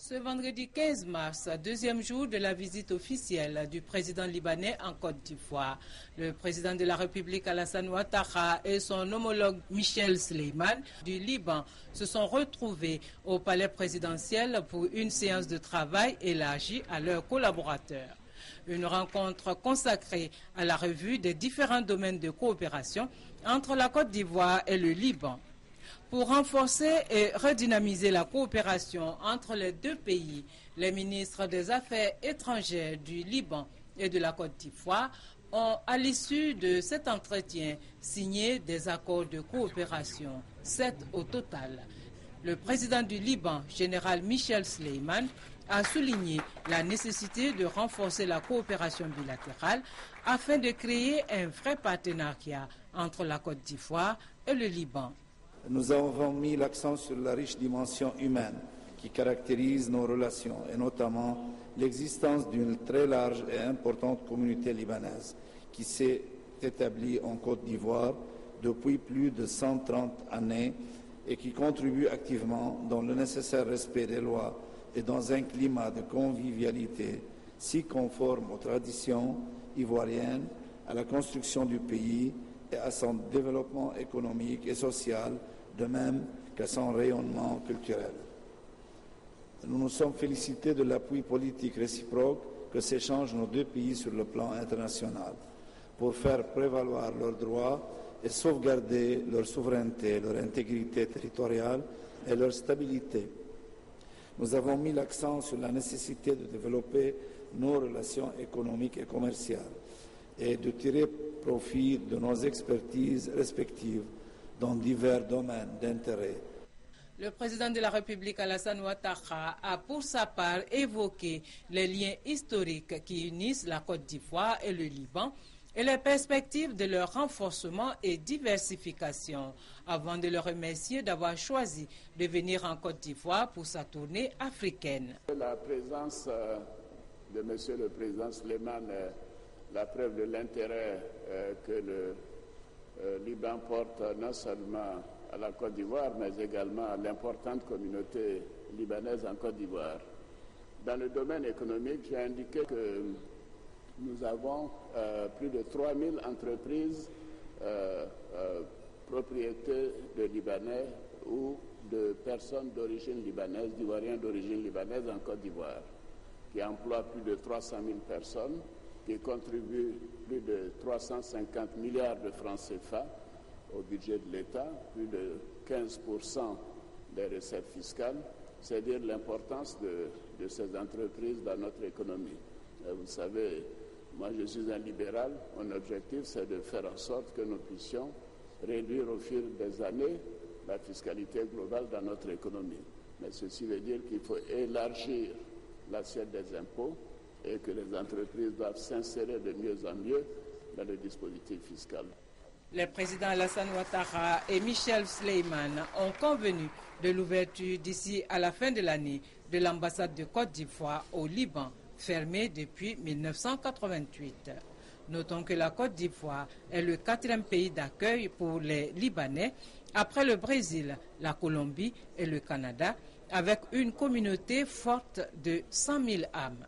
Ce vendredi 15 mars, deuxième jour de la visite officielle du président libanais en Côte d'Ivoire. Le président de la République Alassane Ouattara et son homologue Michel Sleiman du Liban se sont retrouvés au palais présidentiel pour une séance de travail élargie à leurs collaborateurs. Une rencontre consacrée à la revue des différents domaines de coopération entre la Côte d'Ivoire et le Liban. Pour renforcer et redynamiser la coopération entre les deux pays, les ministres des Affaires étrangères du Liban et de la Côte d'Ivoire ont, à l'issue de cet entretien, signé des accords de coopération, 7 au total. Le président du Liban, général Michel Sleiman, a souligné la nécessité de renforcer la coopération bilatérale afin de créer un vrai partenariat entre la Côte d'Ivoire et le Liban. Nous avons mis l'accent sur la riche dimension humaine qui caractérise nos relations et notamment l'existence d'une très large et importante communauté libanaise qui s'est établie en Côte d'Ivoire depuis plus de 130 années et qui contribue activement dans le nécessaire respect des lois et dans un climat de convivialité si conforme aux traditions ivoiriennes, à la construction du pays et à son développement économique et social, de même qu'à son rayonnement culturel. Nous nous sommes félicités de l'appui politique réciproque que s'échangent nos deux pays sur le plan international pour faire prévaloir leurs droits et sauvegarder leur souveraineté, leur intégrité territoriale et leur stabilité. Nous avons mis l'accent sur la nécessité de développer nos relations économiques et commerciales et de tirer profit de nos expertises respectives dans divers domaines d'intérêt. Le président de la République, Alassane Ouattara, a pour sa part évoqué les liens historiques qui unissent la Côte d'Ivoire et le Liban et les perspectives de leur renforcement et diversification, avant de le remercier d'avoir choisi de venir en Côte d'Ivoire pour sa tournée africaine. La présence de M. le Président Sleiman est la preuve de l'intérêt que le Liban porte non seulement à la Côte d'Ivoire, mais également à l'importante communauté libanaise en Côte d'Ivoire. Dans le domaine économique, j'ai indiqué que nous avons plus de 3000 entreprises propriétés de Libanais ou de personnes d'origine libanaise, d'Ivoiriens d'origine libanaise en Côte d'Ivoire, qui emploient plus de 300 000 personnes, qui contribue plus de 350 milliards de francs CFA au budget de l'État, plus de 15% des recettes fiscales. C'est dire l'importance de ces entreprises dans notre économie. Vous savez, moi je suis un libéral, mon objectif c'est de faire en sorte que nous puissions réduire au fil des années la fiscalité globale dans notre économie. Mais ceci veut dire qu'il faut élargir l'assiette des impôts et que les entreprises doivent s'insérer de mieux en mieux dans le dispositif fiscal. Les présidents Alassane Ouattara et Michel Sleiman ont convenu de l'ouverture d'ici à la fin de l'année de l'ambassade de Côte d'Ivoire au Liban, fermée depuis 1988. Notons que la Côte d'Ivoire est le 4e pays d'accueil pour les Libanais, après le Brésil, la Colombie et le Canada, avec une communauté forte de 100 000 âmes.